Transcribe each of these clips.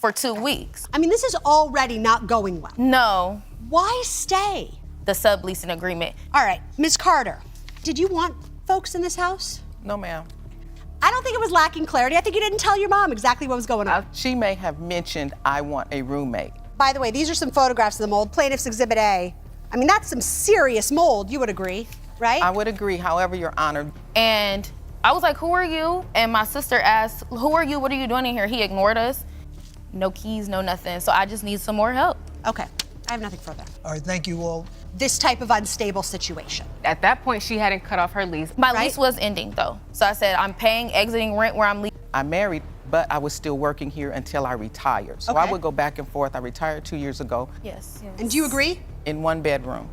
for 2 weeks. I mean, this is already not going well. No. Why stay? The subleasing agreement. All right, Ms. Carter, did you want folks in this house? No, ma'am. I don't think it was lacking clarity. I think you didn't tell your mom exactly what was going on. She may have mentioned I want a roommate. By the way, these are some photographs of the mold. Plaintiff's Exhibit A. I mean, that's some serious mold, you would agree, right? I would agree, however, Your Honor. And I was like, who are you? And my sister asked, who are you? What are you doing in here? He ignored us. No keys, no nothing. So I just need some more help. Okay, I have nothing further. All right, thank you all. This type of unstable situation. At that point, she hadn't cut off her lease. My lease was ending though. So I said, I'm paying exiting rent where I'm leaving. I'm married, but I was still working here until I retired. So I Okay. would go back and forth. I retired 2 years ago Yes. And do you agree? in one bedroom.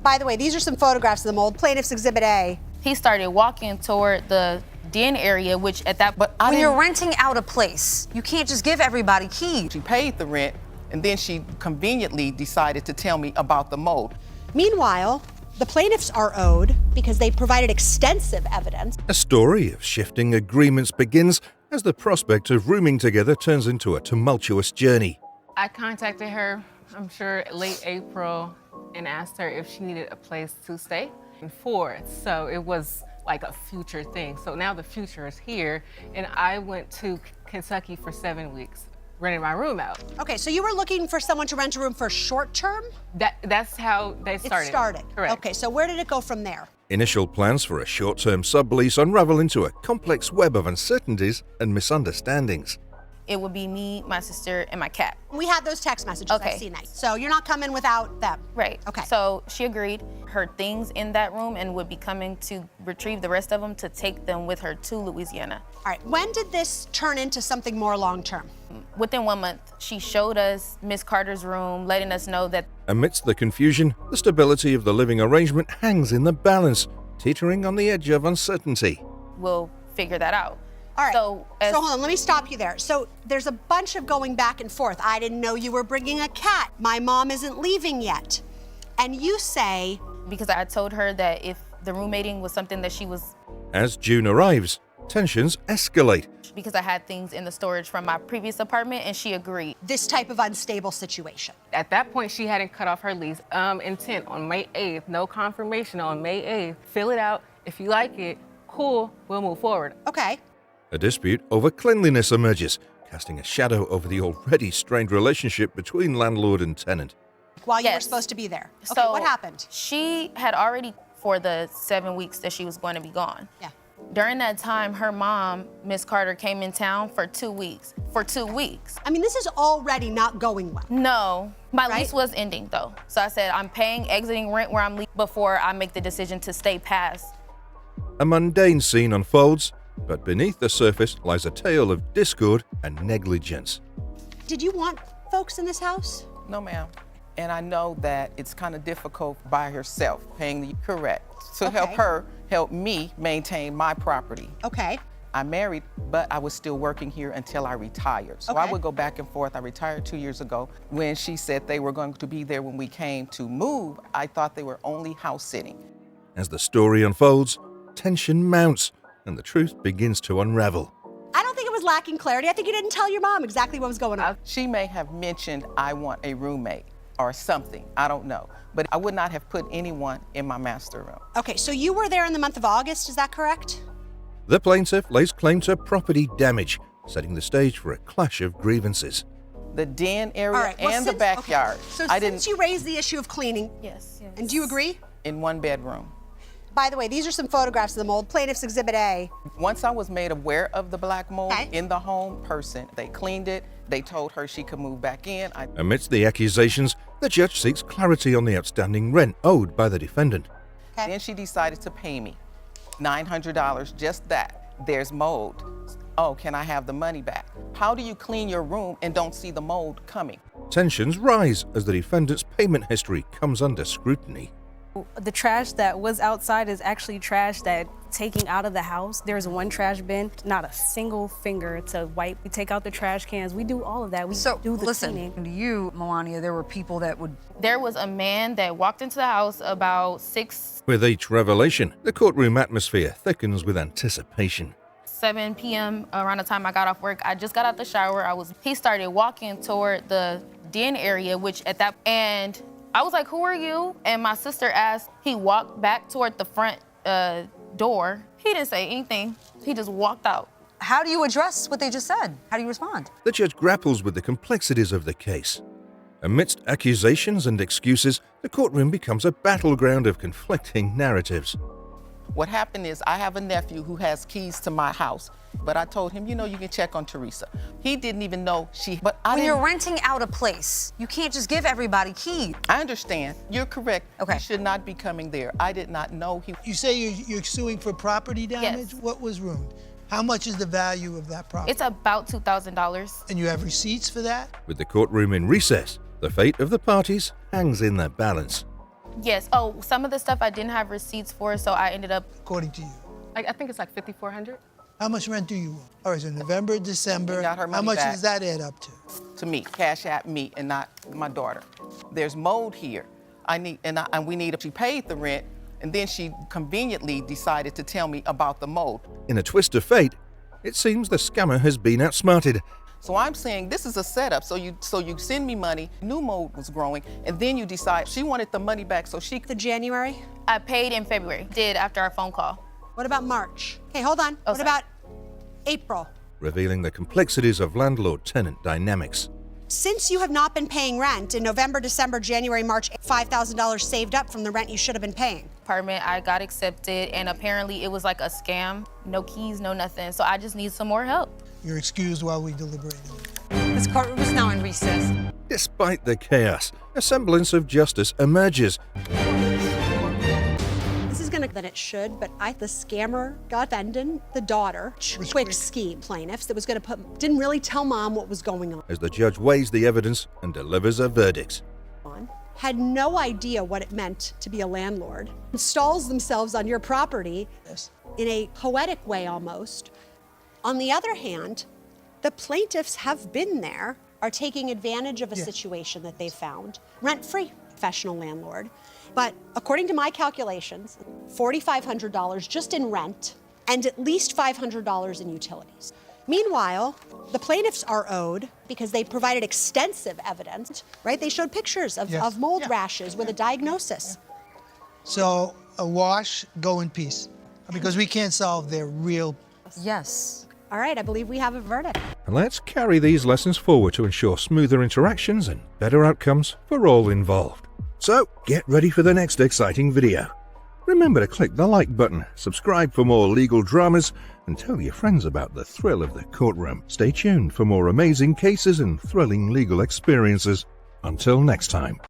By the way, these are some photographs of the mold. Plaintiff's Exhibit A. He started walking toward the den area, which at that But I When didn't, you're renting out a place, you can't just give everybody keys. she paid the rent, and then she conveniently decided to tell me about the mold. Meanwhile, the plaintiffs are owed because they provided extensive evidence. A story of shifting agreements begins as the prospect of rooming together turns into a tumultuous journey. I contacted her, I'm sure, late April, and asked her if she needed a place to stay for. So it was like a future thing. So now the future is here, and I went to Kentucky for 7 weeks, renting my room out. Okay, so you were looking for someone to rent a room for short term? That's how they started. It started. Correct. Okay, so where did it go from there? Initial plans for a short-term sublease unravel into a complex web of uncertainties and misunderstandings. it would be me, my sister, and my cat. We had those text messages. Okay. I've seen that. So you're not coming without them. Right. Okay. So she agreed her things in that room and would be coming to retrieve the rest of them to take them with her to Louisiana. All right. When did this turn into something more long-term? Within 1 month, she showed us Miss Carter's room, letting us know that Amidst the confusion, the stability of the living arrangement hangs in the balance, teetering on the edge of uncertainty. we'll figure that out. All right. So, So hold on, let me stop you there. So there's a bunch of going back and forth. I didn't know you were bringing a cat. My mom isn't leaving yet. And you say, because I told her that if the roommating was something that she was, As June arrives, tensions escalate. because I had things in the storage from my previous apartment, and she agreed. this type of unstable situation. At that point, she hadn't cut off her lease. Intent on May 8th, no confirmation on May 8th. Fill it out. If you like it, cool, we'll move forward. Okay. A dispute over cleanliness emerges, casting a shadow over the already strained relationship between landlord and tenant. While you were Yes. supposed to be there. Okay, So what happened? She had already, for the 7 weeks that she was going to be gone. Yeah. During that time, her mom, Miss Carter, came in town for 2 weeks. For 2 weeks. I mean, this is already not going well. No, my Right? lease was ending though. So I said, I'm paying exiting rent where I'm leaving before I make the decision to stay past. A mundane scene unfolds, but beneath the surface lies a tale of discord and negligence. Did you want folks in this house? No, ma'am. And I know that it's kind of difficult by herself, paying the correct, to help Okay. her help me maintain my property. Okay. I'm married, but I was still working here until I retired. So I Okay. would go back and forth. I retired 2 years ago. When she said they were going to be there when we came to move, I thought they were only house sitting. As the story unfolds, tension mounts and the truth begins to unravel. I don't think it was lacking clarity. I think you didn't tell your mom exactly what was going on. She may have mentioned I want a roommate or something, I don't know. But I would not have put anyone in my master room. Okay, so you were there in the month of August, is that correct? The plaintiff lays claim to property damage, setting the stage for a clash of grievances. The den area All right. well, and the since- backyard. Okay. So I since didn't, you raised the issue of cleaning, Yes. and do you agree? in one bedroom. By the way, these are some photographs of the mold. Plaintiff's Exhibit A. Once I was made aware of the black mold Okay. in the home, they cleaned it. They told her she could move back in. Amidst the accusations, the judge seeks clarity on the outstanding rent owed by the defendant. Okay. Then she decided to pay me $900, just that. There's mold. Oh, can I have the money back? How do you clean your room and don't see the mold coming? Tensions rise as the defendant's payment history comes under scrutiny. The trash that was outside is actually trash that taking out of the house. There's one trash bin, not a single finger to wipe. We take out the trash cans. We do all of that. We So do the listen, cleaning. to you, Milania, there were people that would. There was a man that walked into the house about With each revelation, the courtroom atmosphere thickens with anticipation. 7 p.m. around the time I got off work. I just got out the shower. He started walking toward the den area, and I was like, who are you? And my sister asked, he walked back toward the front door. He didn't say anything. He just walked out. How do you address what they just said? How do you respond? The judge grapples with the complexities of the case. Amidst accusations and excuses, the courtroom becomes a battleground of conflicting narratives. What happened is I have a nephew who has keys to my house, but I told him, you know, you can check on Teresia. He didn't even know When you're renting out a place, you can't just give everybody keys. I understand. You're correct. Okay. He should not be coming there. I did not know he... You say you're suing for property damage? Yes. What was ruined? How much is the value of that property? It's about $2,000. And you have receipts for that? With the courtroom in recess, the fate of the parties hangs in the balance. Yes. Oh, some of the stuff I didn't have receipts for, so I ended up... According to you. I think it's like $5,400. How much rent do you owe? All right, so November, December. We got her How money much back. does that add up to? To me, cash at me and not my daughter. There's mold here. We need... She paid the rent, and then she conveniently decided to tell me about the mold. In a twist of fate, it seems the scammer has been outsmarted. So I'm saying this is a setup. So you send me money, new mold was growing, and then you decide she wanted the money back so she could... The January? I paid in February. Did after our phone call. What about March? Okay, hold on. Oh, what sorry. about April? Revealing the complexities of landlord-tenant dynamics. Since you have not been paying rent in November, December, January, March, $5,000 saved up from the rent you should have been paying. Apartment, I got accepted, and apparently it was like a scam. No keys, no nothing. So I just need some more help. You're excused while we deliberate. This courtroom is now in recess. Despite the chaos, a semblance of justice emerges. This is gonna than it should, but the scammer got Bendon, the daughter, quick scheme plaintiffs that was gonna didn't really tell mom what was going on. As the judge weighs the evidence and delivers a verdict. Had no idea what it meant to be a landlord. Installs themselves on your property in a poetic way almost. On the other hand, the plaintiffs have been there, are taking advantage of a situation that they found, rent-free, professional landlord. But according to my calculations, $4,500 just in rent and at least $500 in utilities. Meanwhile, the plaintiffs are owed because they provided extensive evidence, right? They showed pictures of mold rashes with a diagnosis. So a wash, go in peace. Because we can't solve their real... Yes. All right, I believe we have a verdict. And let's carry these lessons forward to ensure smoother interactions and better outcomes for all involved. So, get ready for the next exciting video. Remember to click the like button, subscribe for more legal dramas, and tell your friends about the thrill of the courtroom. Stay tuned for more amazing cases and thrilling legal experiences. Until next time.